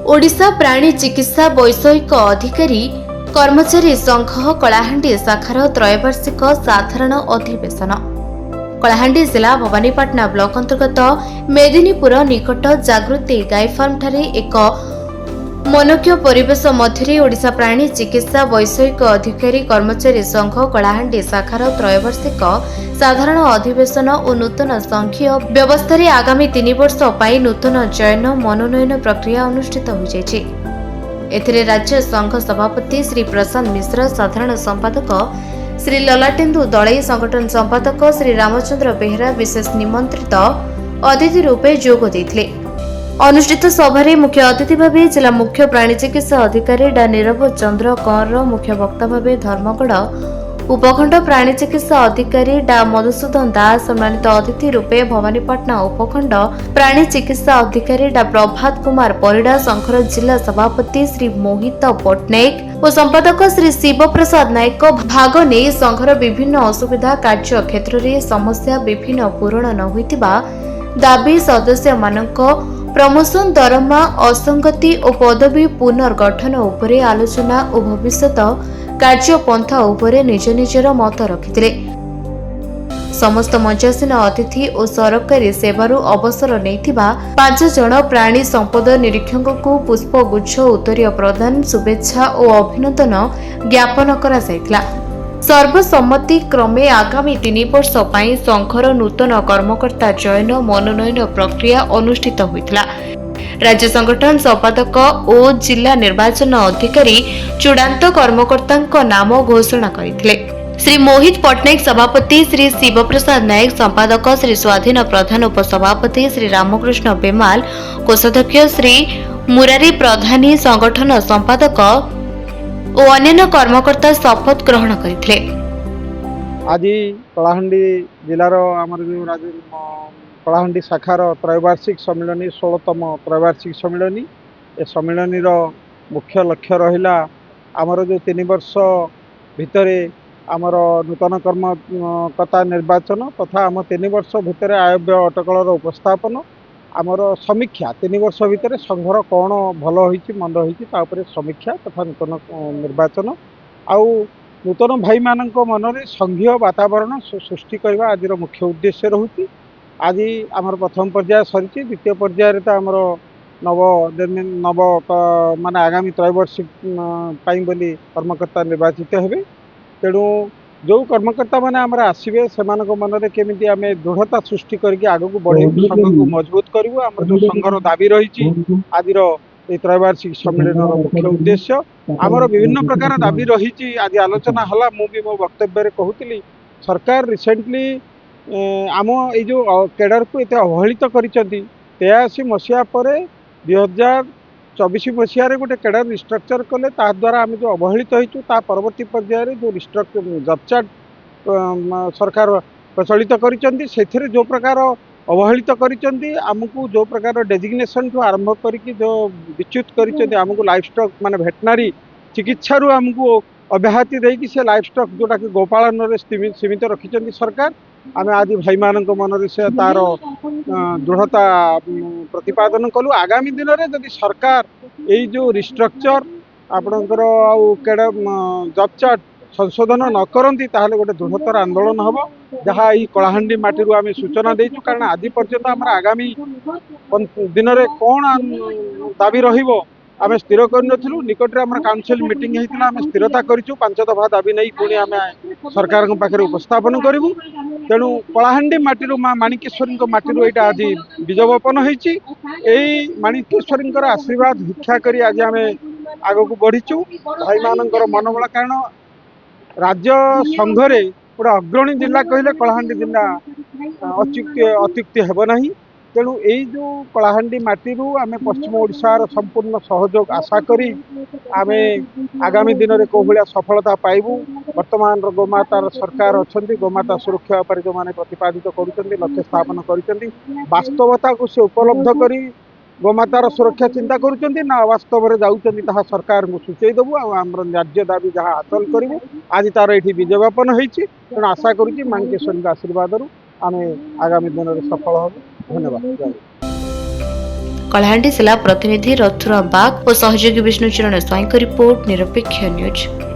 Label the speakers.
Speaker 1: ओडिशा प्राणी चिकित्सा वैषयिक अधिकारी कर्मचारी संघ कलाहांडी शाखार त्रैवार्षिक साधारण अधिवेशन कलाहांडी जिला भवानीपाटना ब्लॉक अंतर्गत मेदिनीपुर निकट जागृति गाई फार्म ठारे एक मनोज्ञ परिवेश मध्य ओडिशा प्राणी चिकित्सा वैषयिक अधिकारी कर्मचारी संघ कलाहांडी शाखार त्रैवार्षिक साधारण अधिवेशन और नूतन संघीय व्यवस्था आगामी 3 वर्ष पर नूतन चयन मनोनयन प्रक्रिया अनुष्ठित हो जायछि। एथिरे राज्य संघ सभापति श्री प्रशांत मिश्र, साधारण संपादक श्री ललाटेन्दु दलई, संगठन संपादक श्री रामचंद्र बेहरा विशेष निमंत्रित अतिथि रूपे जोग देथिले। अनुष्ठित सभारे मुख्य अतिथि भावे जिला मुख्य प्राणी चिकित्सा अधिकारी डा नीरव चंद्र कंवर, मुख्य वक्ता भावे धर्मगढ़ उपखंड प्राणी चिकित्सा अधिकारी डा मधुसूदन दास, सम्मानित अतिथि रूपे भवानीपाटना उपखंड प्राणी चिकित्सा अधिकारी डा प्रभात कुमार परिडा, संघर जिला सभापति श्री मोहित पट्टनायक और संपादक श्री शिव प्रसाद नायक भाग नहीं संघर विभिन्न असुविधा कार्य क्षेत्र में समस्या विभिन्न पूरण न होइतिबा दाबी सदस्य मानक प्रमोशन, दरमा असंगति और पदवी पुनर्गठन उपरे आलोचना और भविष्यत कार्यपंथा उपरे निज निजर मत रखिथिले। समस्त मंचासीन अतिथि और सरकारी सेवारु अवसर नैथिबा 5 जन प्राणी संपद निरीक्षक को पुष्पगुच्छ उत्तरीय प्रदान, शुभेच्छा और अभिनंदन ज्ञापन करा जायतिला। सर्वसम्मति क्रमे आगामी 3 वर्ष पर संघर नूतन कर्मकर्ता चयन मनोनयन प्रक्रिया अनुष्ठित होइतिला। राज्य संगठन संपादक और जिला निर्वाचन अधिकारी चूड़ांत कर्मकर्ता नाम घोषणा करथिले। श्री मोहित पट्टनायक सभापति, श्री शिव प्रसाद नायक संपादक, श्री स्वाधीन प्रधान उपसभापति श्री रामकृष्ण बेमाल, कोषाध्यक्ष श्री मुरारी प्रधानी, संगठन संपादक और अन्य कर्मकर्ता शपथ ग्रहण करथिले।
Speaker 2: आज कलाहांडी जिलार आमर जो कलाहांडी शाखार त्रैवार्षिक सम्मिलनी 16तम त्रैवार्षिक सम्मिलनी ए सम्मिलनी मुख्य लक्ष्य रहिला आमर जो 3 वर्ष भितर आमर नूतन कर्मकर्ता निर्वाचन तथा आम 3 वर्ष भितर आयव्यय अटकलर उपस्थापन आमर समीक्षा 3 वर्ष भितर संघर कौन भल होइछि मंद होइछि ता उपरे समीक्षा तथा नूतन निर्वाचन आउ नूतन भाई मानक मनरे संघीय वातावरण सृष्टि करबा आज मुख्य उद्देश्य रहुछि। आज आमर प्रथम पर्याय सरिछि, द्वितीय पर्याय रे त आमर नव माने आगामी त्रैवार्षिक पाई बोली कर्मकर्ता निर्वाचित हेबे। तेणु जो कर्मकर्ता मैंने आमर आसवे से मनरे केमिति आमे दृढ़ता सृष्टि करके आगक बढ़ेबू, संघ को मजबूत करूँ। आमर जो संघर दाबी रही आज त्रैवार्षिक सम्मेलन मुख्य उद्देश्य आमर विभिन्न प्रकार दाबी रही आज आलोचना हला। मु भी मो वक्तव्य कहूली सरकार रिसेंटली आम ये जो कैडर को एत अवहेलित करिसेंती 83 मसीहा पर 2024 मसीह गोटे कैडर रिस्ट्रक्चर कले द्वारा आम जो अवहेलित होइछु ता परवर्ती पर्यायर जो रिस्ट्रक्चर जबचार्ट सरकार प्रचलित करिसेंती सेथिरे जो प्रकार अवहेलित करिसेंती आमको जो प्रकार डेजिग्नेशन ठू आरंभ करके जो विच्युत करिसेंती आमको लाइफ स्टॉक माने भेटनारी चिकित्सा रु आमको अब्याहति देकी से लाइफ स्टॉक जोटा कि गोपालन रे सीमित रखिसेंती सरकार। आमे आज भाई मानक मनरे से तार दृढ़ता प्रतिपादन कलु। आगामी दिन में जदि सरकार यही जो रिस्ट्रक्चर आपणकर आड़ जब चार्ट संशोधन न करती ताहले गोटे दृढ़तर आंदोलन हम जहाँ यही कलाहांडी माटी आम सूचना देचु। कारण आज पर्यंत आम आगामी दिन में कौन दाबी रहिबो आम स्थिर करूँ। निकट में आम काउंसिल मीटिंग होता आम स्थिरता करूँ 5 दफा दाबी नहीं पुणी आम सरकार पाखे उपस्थापन करूँ। तेणु कलाहांडी माटी माँ माणिकेश्वरी माटी यहाँ आज बीजवपन होती माणिकेश्वरी आशीर्वाद भिक्षा कर आज आम आगक बढ़ीचु भाई मानकर मनोबल। कारण राज्य संघरे गोटे अग्रणी जिला कहले कलाहांडी जिला अत्युक्ति हेब नहीं। तेणु यही जो कलाहांडी माटी आम पश्चिम ओडिशार संपूर्ण सहयोग आशा करी आम आगामी दिन में कौ भाया सफलता पाइबू। वर्तमान गोमातार सरकार अच्छा गोमाता सुरक्षा पर जो मैंने प्रतिपादित करुँच लक्ष्य स्थापन कर वास्तवता को से उपलब्ध करी गोमातार सुरक्षा चिंता करुँच ना अवास्तव जाऊँच सरकार को सूचईदेबू आम न्याज्य दाबी जहाँ हासिल करूँ। आज तार ये विजयवापन होती तेणु आशा करुँच माणिकेश्वरी आशीर्वाद आम आगामी दिन में सफल हूँ। धन्यवाद।
Speaker 1: कलाहांडी जिला प्रतिनिधि रथुराम बाग और सहयोगी विष्णुचरण स्वाईं रिपोर्ट निरपेक्ष न्यूज।